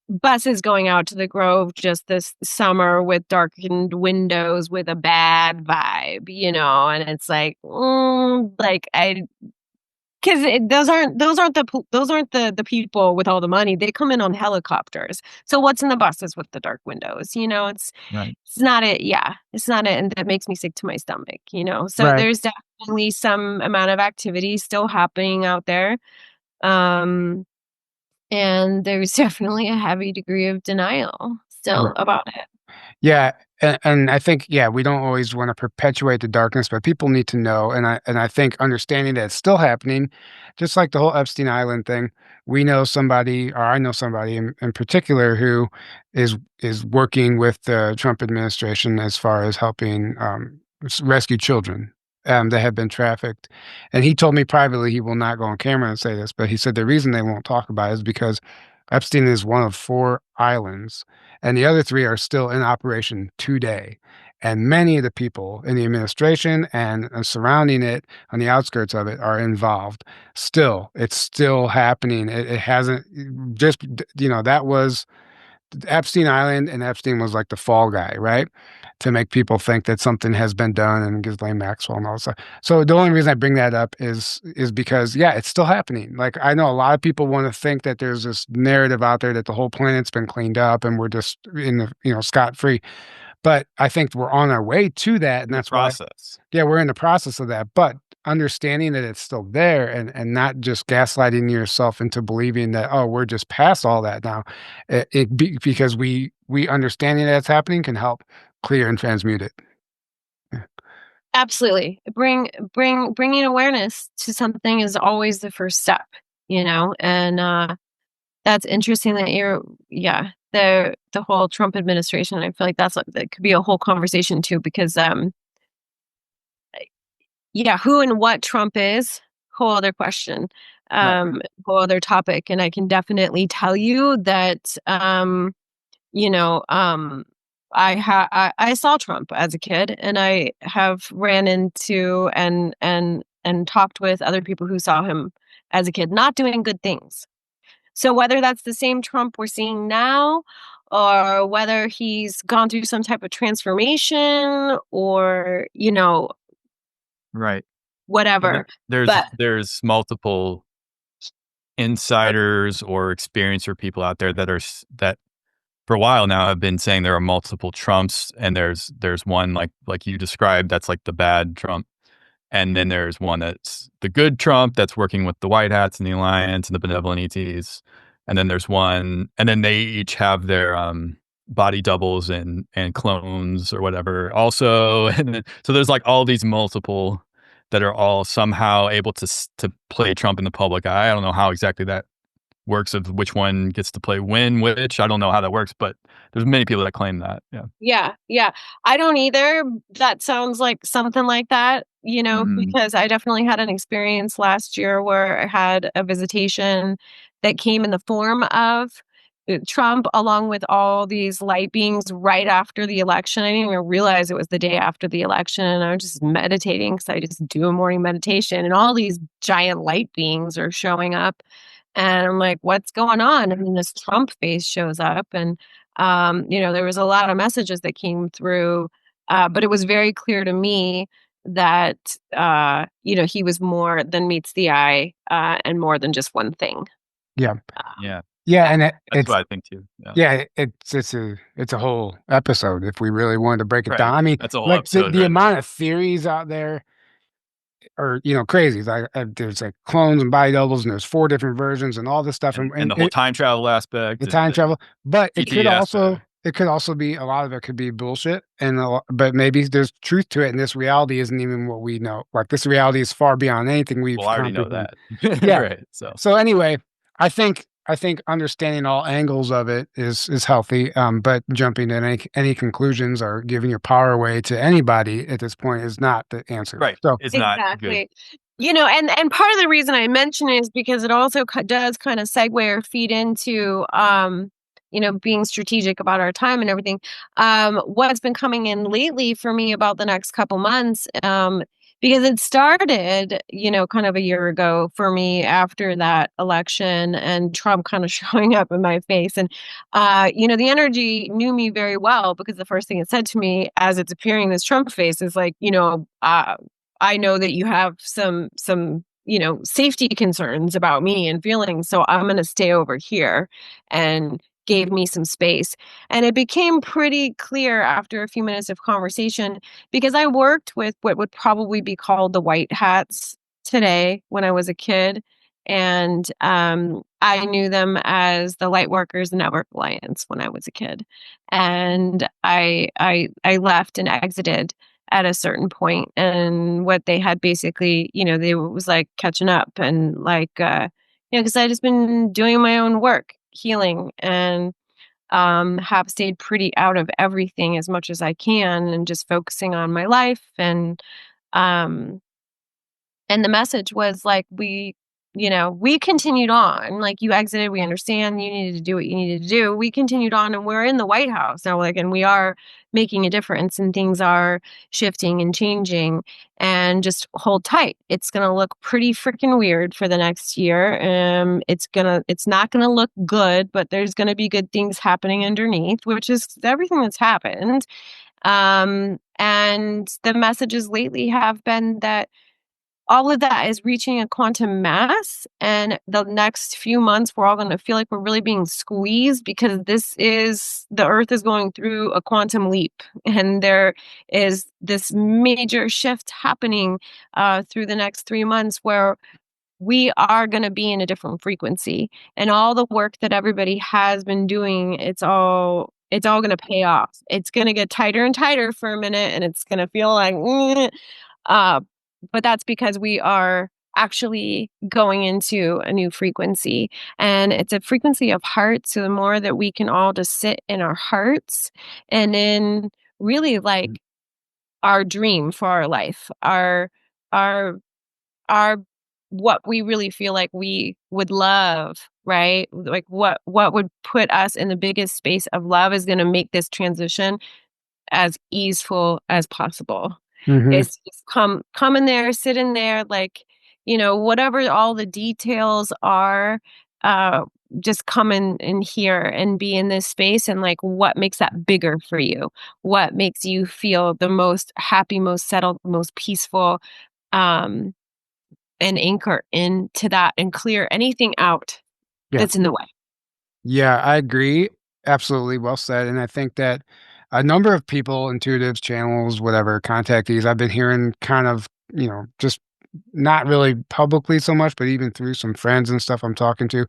buses going out to the Grove just this summer with darkened windows with a bad vibe, and it's like, like I because those aren't the people with all the money. They come in on helicopters. So what's in the buses with the dark windows? Right. It's not it. Yeah, it's not it, and that makes me sick to my stomach. So Right. there's definitely some amount of activity still happening out there, um, and there's definitely a heavy degree of denial still about it. Yeah, and I think, yeah, we don't always wanna perpetuate the darkness, but people need to know, and I think understanding that it's still happening, just like the whole Epstein Island thing, we know somebody, or I know somebody in particular who is working with the Trump administration as far as helping, rescue children, that have been trafficked, and he told me privately, he will not go on camera and say this, but he said the reason they won't talk about it is because Epstein is one of 4 islands, and the other 3 are still in operation today. And many of the people in the administration and surrounding it on the outskirts of it are involved. Still, it's still happening. It hasn't just, that was Epstein Island, and Epstein was like the fall guy, right? To make people think that something has been done, and Ghislaine Maxwell and all that stuff. So the only reason I bring that up is because, yeah, it's still happening. Like, I know a lot of people want to think that there's this narrative out there that the whole planet's been cleaned up and we're just in the, scot-free. But I think we're on our way to that, and that's why, process. yeah, we're in the process of that. But understanding that it's still there, and not just gaslighting yourself into believing that, oh, we're just past all that now, because we understanding that it's happening can help clear and transmute it. Yeah. Absolutely. Bringing awareness to something is always the first step, and that's interesting that the whole Trump administration. I feel like that could be a whole conversation too, because who and what Trump is, whole other question, Right. whole other topic. And I can definitely tell you that I saw Trump as a kid, and I have ran into and talked with other people who saw him as a kid not doing good things. So whether that's the same Trump we're seeing now, or whether he's gone through some type of transformation, or Right. whatever. There's multiple insiders or experiencer people out there that for a while now have been saying there are multiple Trumps, and there's one like you described that's like the bad Trump, and then there's one that's the good Trump that's working with the white hats and the alliance and the benevolent ETs, and then there's one, and then they each have their body doubles and clones or whatever also, and then, so there's like all these multiple that are all somehow able to play Trump in the public eye. I don't know how exactly that works, of which one gets to play which. I don't know how that works, but there's many people that claim that. Yeah. I don't either. That sounds like something like that, because I definitely had an experience last year where I had a visitation that came in the form of Trump, along with all these light beings right after the election. I didn't even realize it was the day after the election. And I was just meditating, because I just do a morning meditation, and all these giant light beings are showing up. And I'm like, what's going on? And then this Trump face shows up, and there was a lot of messages that came through, but it was very clear to me that he was more than meets the eye, and more than just one thing. Yeah. Yeah, and that's it's what I think too. Yeah, it's a whole episode if we really wanted to break it Right. down. I mean, That's a whole like episode the right amount of theories out there are, crazy. Like, there's like clones and body doubles, and there's 4 different versions and all this stuff, and the whole time travel aspect, the time travel. But it could ET also aspect. it could also be, a lot of it could be bullshit, and but maybe there's truth to it, and this reality isn't even what we know. Like, this reality is far beyond anything we've Well, I already know comprehended. that. Yeah. Right. So anyway, I think understanding all angles of it is healthy. But jumping to any conclusions or giving your power away to anybody at this point is not the answer. Right. So It's not good. Exactly. And part of the reason I mention it is because it also does kind of segue or feed into being strategic about our time and everything. What's been coming in lately for me about the next couple months, because it started, kind of a year ago for me after that election and Trump kind of showing up in my face. And, the energy knew me very well, because the first thing it said to me as it's appearing, this Trump face, is like, I know that you have some safety concerns about me and feelings, so I'm going to stay over here, and gave me some space. And it became pretty clear after a few minutes of conversation, because I worked with what would probably be called the white hats today when I was a kid. And I knew them as the Light Workers Network Alliance when I was a kid. And I left and exited at a certain point, and what they had basically, they was like catching up, and like, because I just been doing my own work, healing, and have stayed pretty out of everything as much as I can, and just focusing on my life. And the message was like, we we continued on. Like, you exited, we understand you needed to do what you needed to do. We continued on, and we're in the White House now, like, and we are making a difference, and things are shifting and changing, and just hold tight. It's going to look pretty freaking weird for the next year. It's not going to look good, but there's going to be good things happening underneath, which is everything that's happened. And the messages lately have been that all of that is reaching a quantum mass, and the next few months we're all going to feel like we're really being squeezed, because the Earth is going through a quantum leap, and there is this major shift happening through the next 3 months, where we are going to be in a different frequency, and all the work that everybody has been doing, it's all going to pay off. It's going to get tighter and tighter for a minute, and it's going to feel like uh, but that's because we are actually going into a new frequency, and it's a frequency of heart. So the more that we can all just sit in our hearts, and in really like our dream for our life, our our what we really feel like we would love, right? Like, what would put us in the biggest space of love is going to make this transition as easeful as possible. Mm-hmm. It's just come in there, sit in there, like, whatever all the details are, uh, just come in here and be in this space, and like, what makes that bigger for you? What makes you feel the most happy, most settled, most peaceful, um, and anchor into that, and clear anything out Yeah. that's in the way. Yeah, I agree. Absolutely. Well said. And I think that a number of people, intuitives, channels, whatever, contactees, I've been hearing kind of, just not really publicly so much, but even through some friends and stuff I'm talking to,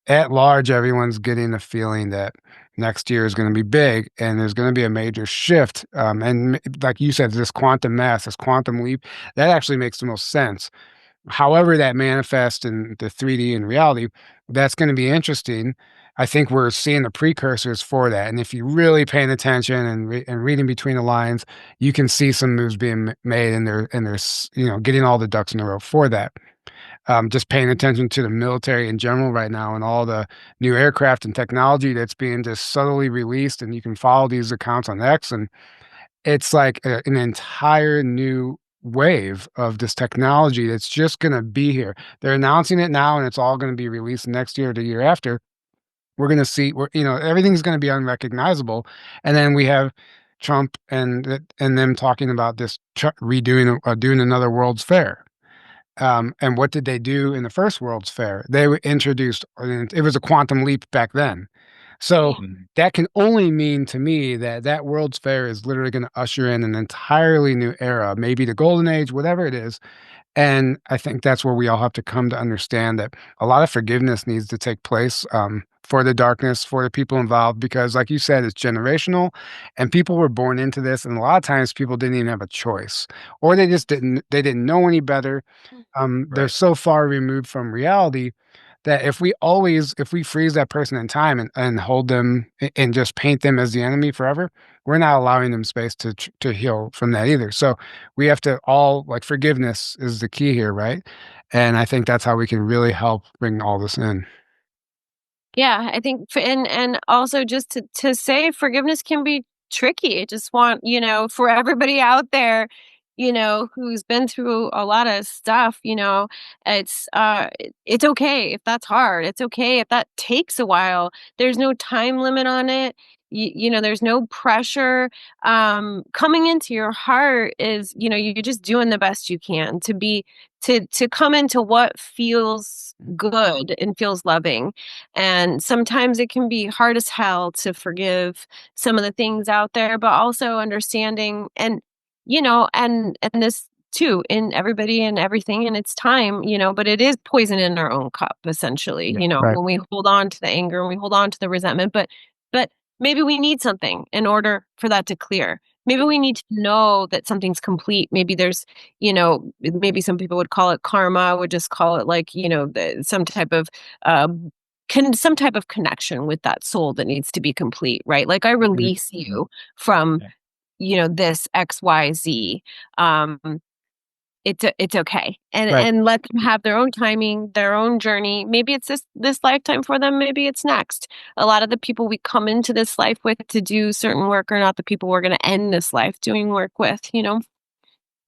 at large, everyone's getting the feeling that next year is going to be big and there's going to be a major shift. Like you said, this quantum mass, this quantum leap, that actually makes the most sense. However that manifests in the 3D and reality, that's gonna be interesting. I think we're seeing the precursors for that, and if you're really paying attention and reading between the lines, you can see some moves being made, and there's getting all the ducks in a row for that. Just paying attention to the military in general right now, and all the new aircraft and technology that's being just subtly released, and you can follow these accounts on X, and it's like an entire new wave of this technology that's just gonna be here. They're announcing it now, and it's all gonna be released next year or the year after. We're gonna see everything's gonna be unrecognizable, and then we have Trump and them talking about this redoing doing another World's Fair. And what did they do in the first World's Fair? They introduced, it was a quantum leap back then. So that can only mean to me that that World's Fair is literally going to usher in an entirely new era, maybe the golden age, whatever it is. And I think that's where we all have to come to understand that a lot of forgiveness needs to take place, for the darkness, for the people involved, because like you said, it's generational, and people were born into this. And a lot of times people didn't even have a choice, or they didn't know any better. They're Right. so far removed from reality that if we freeze that person in time and hold them and just paint them as the enemy forever, we're not allowing them space to heal from that either. So we have to all, like, forgiveness is the key here, right? And I think that's how we can really help bring all this in. Yeah, I think, and also just to say forgiveness can be tricky. I just want, for everybody out there, who's been through a lot of stuff, it's okay if that's hard. It's okay if that takes a while. There's no time limit on it. There's no pressure. Coming into your heart is, you're just doing the best you can to come into what feels good and feels loving. And sometimes it can be hard as hell to forgive some of the things out there, but also understanding, and this too, in everybody and everything in its time, but it is poison in our own cup, essentially, Yeah, right. when we hold on to the anger and we hold on to the resentment, but maybe we need something in order for that to clear. Maybe we need to know that something's complete. Maybe there's, maybe some people would call it karma. I would just call it like, some type of, some type of connection with that soul that needs to be complete, right? Like, I Mhm. release you from, Yeah. this XYZ. Um, it's okay, and Right. let them have their own timing, their own journey. Maybe it's this lifetime for them, maybe it's next. A lot of the people we come into this life with to do certain work are not the people we're going to end this life doing work with, and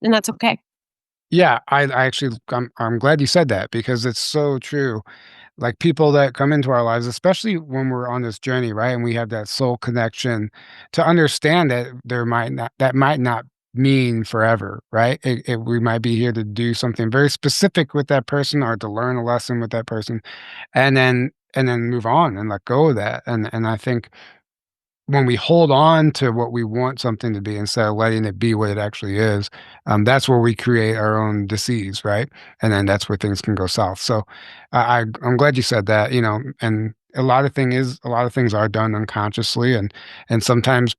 that's okay. Yeah, I actually I'm glad you said that because it's so true. Like people that come into our lives, especially when we're on this journey, right? And we have that soul connection to understand that that might not mean forever, right? We might be here to do something very specific with that person or to learn a lesson with that person and then move on and let go of that. And I think when we hold on to what we want something to be instead of letting it be what it actually is, that's where we create our own disease, right? And then that's where things can go south. So I'm glad you said that, and a lot of things are done unconsciously, and sometimes,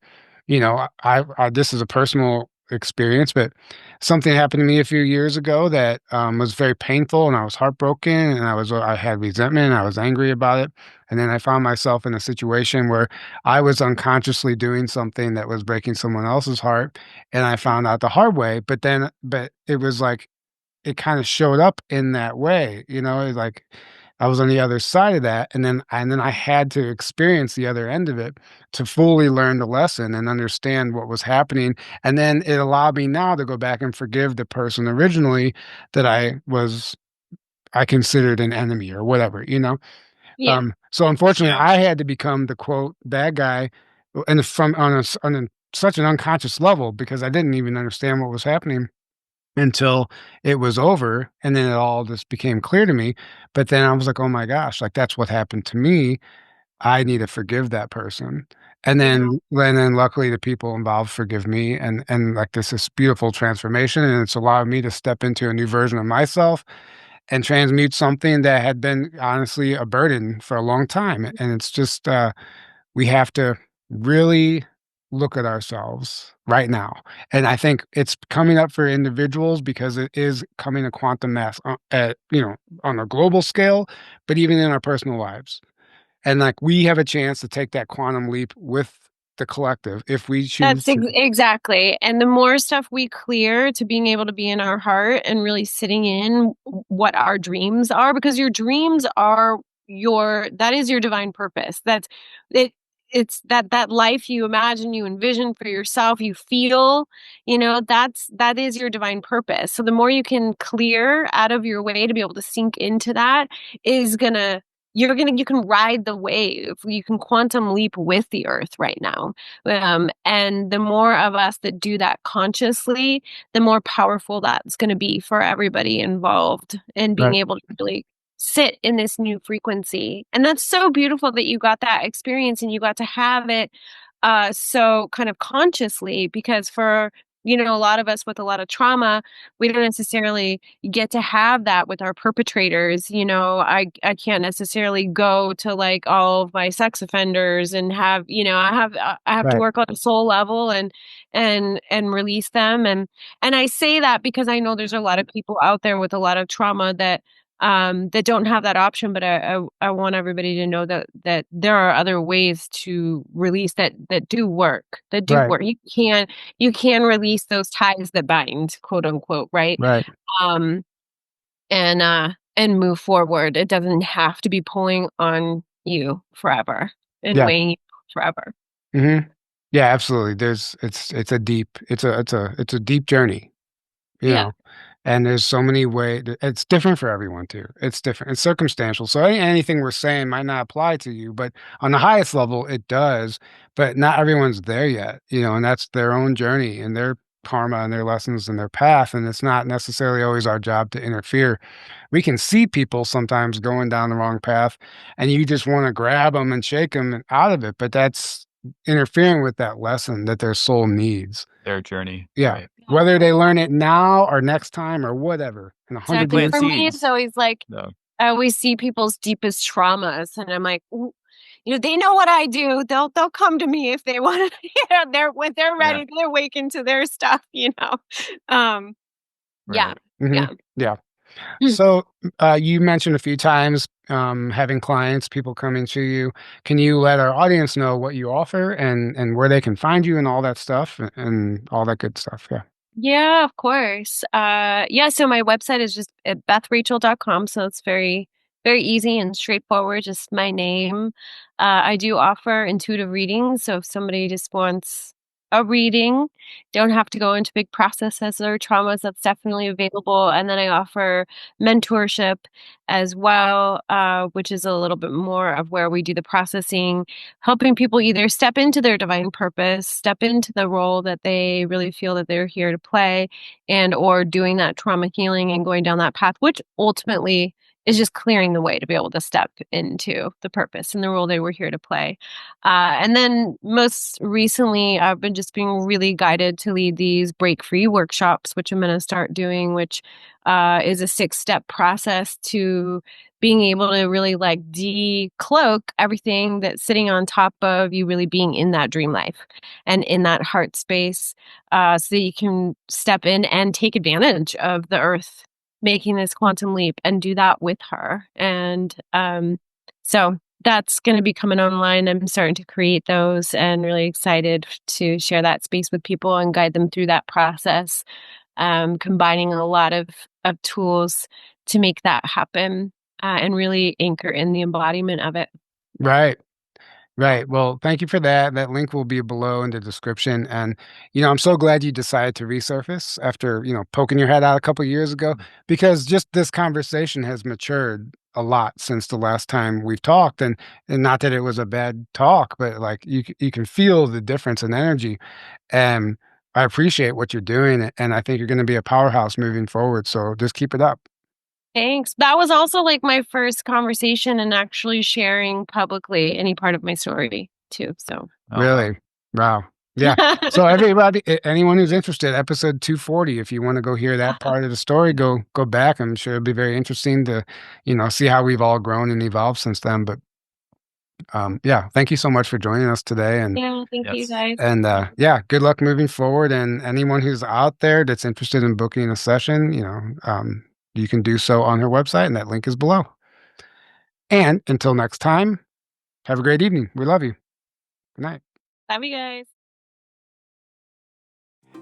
I this is a personal experience, but something happened to me a few years ago that was very painful, and I was heartbroken, and I had resentment, and I was angry about it, and then I found myself in a situation where I was unconsciously doing something that was breaking someone else's heart, and I found out the hard way, but it was like it kinda showed up in that way, it's like I was on the other side of that, and then I had to experience the other end of it to fully learn the lesson and understand what was happening, and then it allowed me now to go back and forgive the person originally that I considered an enemy or whatever. Yeah. So unfortunately, I had to become the quote bad guy, and from such an unconscious level because I didn't even understand what was happening until it was over, and then it all just became clear to me. But then I was like, oh my gosh, like that's what happened to me. I need to forgive that person. And then luckily the people involved forgive me and like this beautiful transformation, and it's allowed me to step into a new version of myself and transmute something that had been honestly a burden for a long time. And it's just we have to really look at ourselves right now. And I think it's coming up for individuals because it is coming to quantum mass on a global scale, but even in our personal lives. And like we have a chance to take that quantum leap with the collective if we choose That's to. exactly. And the more stuff we clear to being able to be in our heart and really sitting in what our dreams are, because your dreams are that is your divine purpose. That's it. It's that life you imagine, you envision for yourself, you feel, that is your divine purpose. So the more you can clear out of your way to be able to sink into that is gonna, you can ride the wave. You can quantum leap with the earth right now. And the more of us that do that consciously, the more powerful that's going to be for everybody involved and being Right. able to really sit in this new frequency. And that's so beautiful that you got that experience and you got to have it so kind of consciously, because for a lot of us with a lot of trauma, we don't necessarily get to have that with our perpetrators. I can't necessarily go to like all of my sex offenders and have, I have to Right. work on a soul level and release them. And I say that because I know there's a lot of people out there with a lot of trauma that don't have that option, but I want everybody to know that there are other ways to release that do work, Right. you can release those ties that bind, quote unquote, right? Right. Um, and move forward. It doesn't have to be pulling on you forever and Yeah. weighing you forever. Hmm. Yeah, absolutely. It's a deep journey, you Yeah. know, and there's so many ways. It's different for everyone too. It's different. It's circumstantial. So anything we're saying might not apply to you, but on the highest level, it does. But not everyone's there yet, and that's their own journey and their karma and their lessons and their path. And it's not necessarily always our job to interfere. We can see people sometimes going down the wrong path, and you just want to grab them and shake them out of it. But that's interfering with that lesson that their soul needs. Their journey, Yeah. right? Whether they learn it now or next time or whatever in 100 Exactly. years. For Plant me, it's seeds. always like No, I always see people's deepest traumas, and I'm like, "Ooh, they know what I do. They'll come to me if they want to. When they're yeah, ready, they awaken to their stuff. Um, yeah, right. Mhm. yeah. Yeah. Mm. So, you mentioned a few times, having clients, people coming to you. Can you let our audience know what you offer and where they can find you and all that stuff and all that good stuff? Yeah. Yeah, of course. Yeah, so my website is just at bethrachel.com, so it's very, very easy and straightforward, just my name. I do offer intuitive readings, so if somebody just wants a reading, don't have to go into big processes or traumas, that's definitely available. And then I offer mentorship as well, which is a little bit more of where we do the processing, helping people either step into their divine purpose, step into the role that they really feel that they're here to play, and or doing that trauma healing and going down that path, which ultimately is just clearing the way to be able to step into the purpose and the role they were here to play. And then most recently, I've been just being really guided to lead these break free workshops, which I'm going to start doing, which is a 6-step process to being able to really like decloak everything that's sitting on top of you really being in that dream life and in that heart space, so that you can step in and take advantage of the earth making this quantum leap and do that with her. And so that's going to be coming online. I'm starting to create those and really excited to share that space with people and guide them through that process, combining a lot of tools to make that happen, and really anchor in the embodiment of it. Right. Right. Well, thank you for that. That link will be below in the description. And, I'm so glad you decided to resurface after, poking your head out a couple years ago, because just this conversation has matured a lot since the last time we've talked. And not that it was a bad talk, but like you can feel the difference in energy. And I appreciate what you're doing. And I think you're going to be a powerhouse moving forward. So just keep it up. Thanks. That was also like my first conversation and actually sharing publicly any part of my story too. So Oh, wow. Really? Wow. Yeah. So everybody, anyone who's interested, episode 240, if you want to go hear that part of the story, go back. I'm sure it'll be very interesting to, see how we've all grown and evolved since then. But yeah, thank you so much for joining us today. And yeah, thank you Yes. guys. and yeah, good luck moving forward. And anyone who's out there that's interested in booking a session, you can do so on her website, and that link is below. And until next time, have a great evening. We love you. Good night. Love you guys.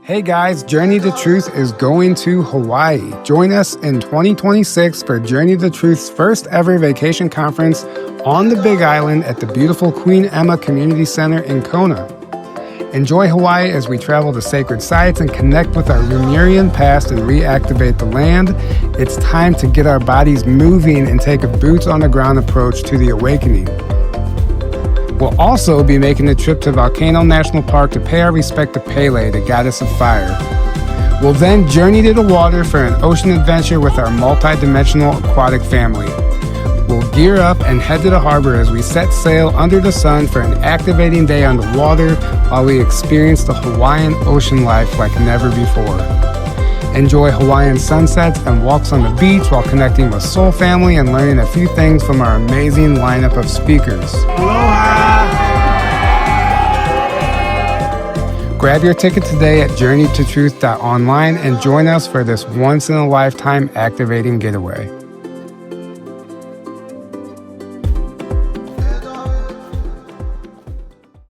Hey guys, Journey to Truth is going to Hawaii. Join us in 2026 for Journey to Truth's first ever vacation conference on the Big Island at the beautiful Queen Emma Community Center in Kona. Enjoy Hawaii as we travel to sacred sites and connect with our Lemurian past and reactivate the land. It's time to get our bodies moving and take a boots on the ground approach to the awakening. We'll also be making a trip to Volcano National Park to pay our respect to Pele, the goddess of fire. We'll then journey to the water for an ocean adventure with our multi-dimensional aquatic family. We'll gear up and head to the harbor as we set sail under the sun for an activating day on the water while we experience the Hawaiian ocean life like never before. Enjoy Hawaiian sunsets and walks on the beach while connecting with soul family and learning a few things from our amazing lineup of speakers. Aloha! Grab your ticket today at journeytotruth.online and join us for this once-in-a-lifetime activating getaway.